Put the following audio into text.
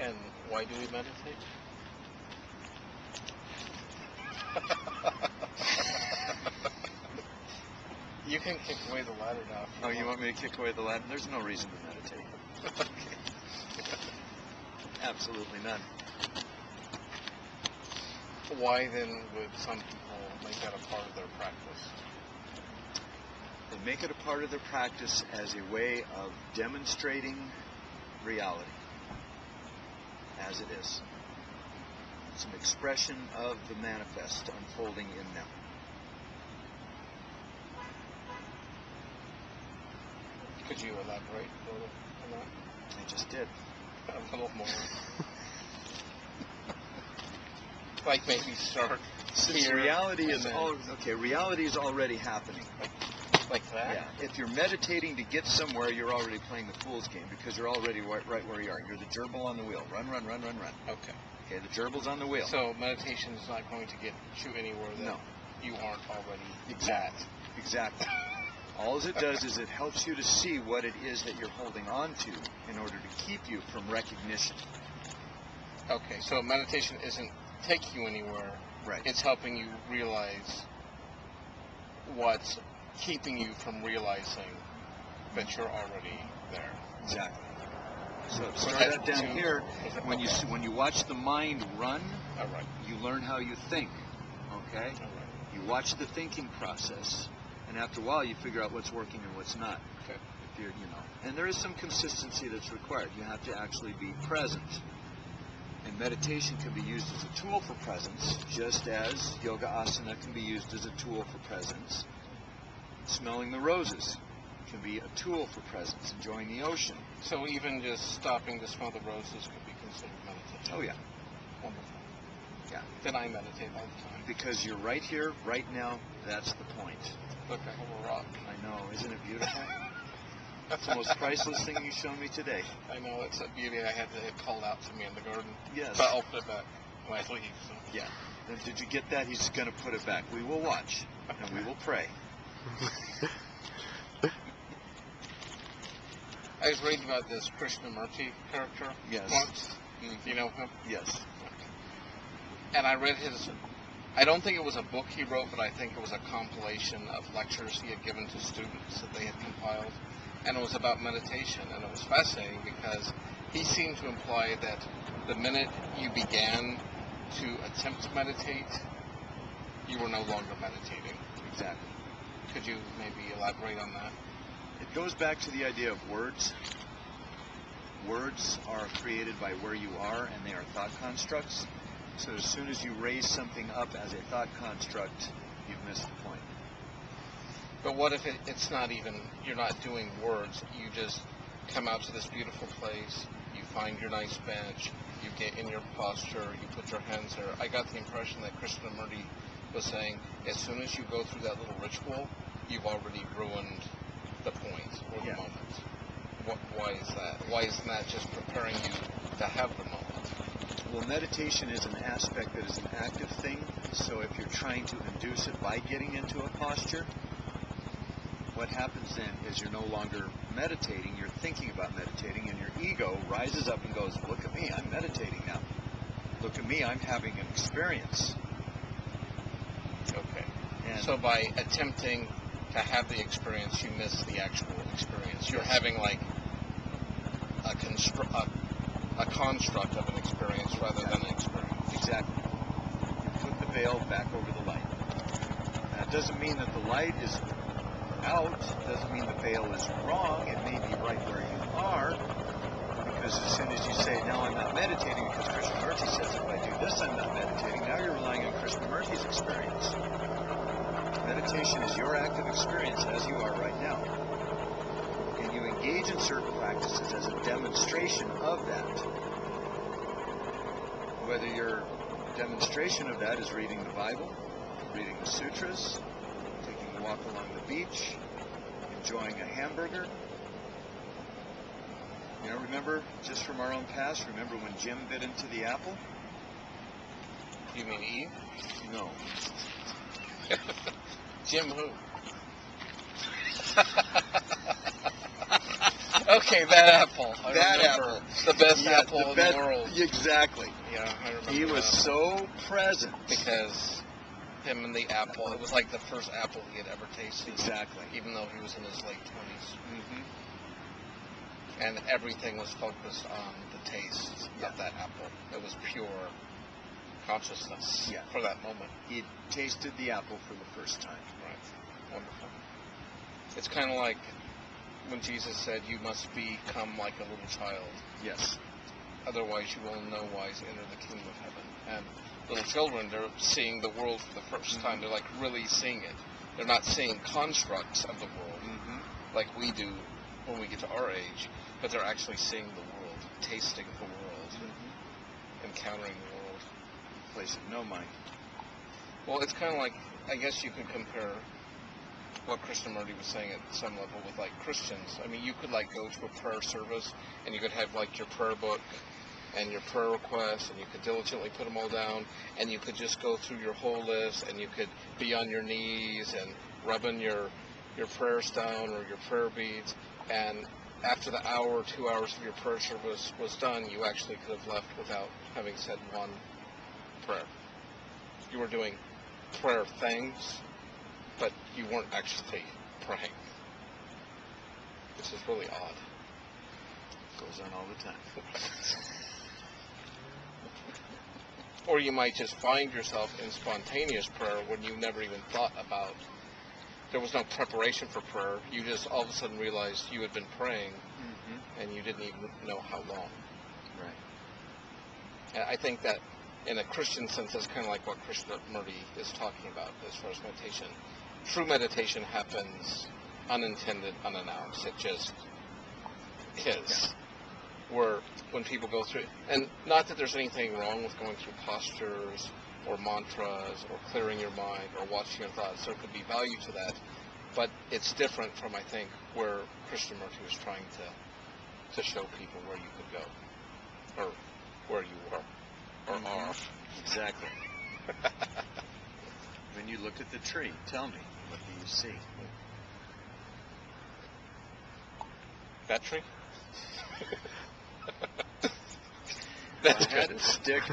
And why do we meditate? You can kick away the ladder now. Oh, you want me to kick away the ladder? There's no reason to meditate. Okay. Absolutely none. Why then would some people make that a part of their practice? They make it a part of their practice as a way of demonstrating reality as it is. It's an expression of the manifest unfolding in them. Could you elaborate a little on that? I just did. A little more. Like maybe start Since here. reality is then, reality is already happening. like that? Yeah. If you're meditating to get somewhere, you're already playing the fool's game because you're already right where you are. You're the gerbil on the wheel. Run, run, run, run, run. Okay. Okay, the gerbil's on the wheel. So meditation is not going to get you anywhere that you aren't already at. Exactly. All it does is it helps you to see what it is that you're holding on to in order to keep you from recognition. Okay, so meditation isn't taking you anywhere. Right. It's helping you realize what's keeping you from realizing that you're already there. Exactly. So start out down here. When you watch the mind run, all right, you learn how you think. Okay. All right. You watch the thinking process, and after a while, you figure out what's working and what's not. Okay. If you're, and there is some consistency that's required. You have to actually be present. And meditation can be used as a tool for presence, just as yoga asana can be used as a tool for presence. Smelling the roses can be a tool for presence. Enjoying the ocean. So even just stopping to smell the roses could be considered meditation. Oh yeah. Wonderful. Yeah. Then I meditate all the time. Because you're right here, right now. That's the point. Look, I have a rock. I know. Isn't it beautiful? That's the most priceless thing you've shown me today. I know, it's a beauty. I had it called out to me in the garden. Yes. But I'll put it back when I leave. So. Yeah. And did you get that? He's going to put it back. We will watch, and we will pray. I was reading about this Krishnamurti character once. You know him? Yes. And I read his... I don't think it was a book he wrote, but I think it was a compilation of lectures he had given to students that they had compiled. And it was about meditation. And it was fascinating because he seemed to imply that the minute you began to attempt to meditate, you were no longer meditating. Exactly. Could you maybe elaborate on that? It goes back to the idea of words. Words are created by where you are, and they are thought constructs. So as soon as you raise something up as a thought construct, you've missed the point. But what if it's not even, you're not doing words, you just come out to this beautiful place, you find your nice bench, you get in your posture, you put your hands there. I got the impression that Krishnamurti was saying, as soon as you go through that little ritual, you've already ruined the point or the moment. Why is that? Why isn't that just preparing you to have the moment? Well, meditation is an aspect that is an active thing, so if you're trying to induce it by getting into a posture, what happens then is you're no longer meditating, you're thinking about meditating, and your ego rises up and goes, look at me, I'm meditating now. Look at me, I'm having an experience. Okay. And so by attempting to have the experience, you miss the actual experience. You're having like a construct of an experience rather than an experience. Exactly. You put the veil back over the light. That doesn't mean that the light is out. Doesn't mean the veil is wrong. It may be right where you are. Because as soon as you say, no, I'm not meditating because Krishnamurti says if I do this, I'm not meditating, now you're relying on Krishnamurti's experience. Meditation is your active experience as you are right now. And you engage in certain practices as a demonstration of that. Whether your demonstration of that is reading the Bible, reading the sutras, taking a walk along the beach, enjoying a hamburger. You know, remember, just from our own past, remember when Jim bit into the apple? You mean Eve? No. Jim who? Okay, that apple. I That remember. apple. The best Yeah, apple in the world. Exactly. Yeah, I remember. He was that. so present. Because him and the apple, it was like the first apple he had ever tasted. Exactly. Even though he was in his late 20s. Mm-hmm. And everything was focused on the taste of that apple. It was pure consciousness for that moment. He tasted the apple for the first time. Right. Wonderful. It's kind of like when Jesus said, you must become like a little child. Yes. Otherwise you will in no wise enter the kingdom of heaven. And little children, they're seeing the world for the first time. They're like really seeing it. They're not seeing constructs of the world like we do when we get to our age, but they're actually seeing the world, tasting the world, encountering the world. Place of no mind. Well, it's kind of like, I guess you could compare what Krishnamurti was saying at some level with like Christians. I mean, you could like go to a prayer service and you could have like your prayer book and your prayer requests, and you could diligently put them all down, and you could just go through your whole list, and you could be on your knees and rubbing your prayers down or your prayer beads, and after the hour or 2 hours of your prayer service was done, you actually could have left without having said one prayer. You were doing prayer things, but you weren't actually praying, which is really odd. Goes on all the time. Or you might just find yourself in spontaneous prayer when you never even thought about. There was no preparation for prayer. You just all of a sudden realized you had been praying, and you didn't even know how long. Right. And I think that in a Christian sense, that's kind of like what Krishnamurti is talking about as far as meditation. True meditation happens unintended, unannounced. It just is. Yeah. Where when people go through, and not that there's anything wrong with going through postures or mantras or clearing your mind or watching your thoughts. There could be value to that, but it's different from, I think, where Krishnamurti was trying to show people where you could go, or where you were, or are. Exactly. When you look at the tree, tell me, what do you see? That tree? That's I had a stick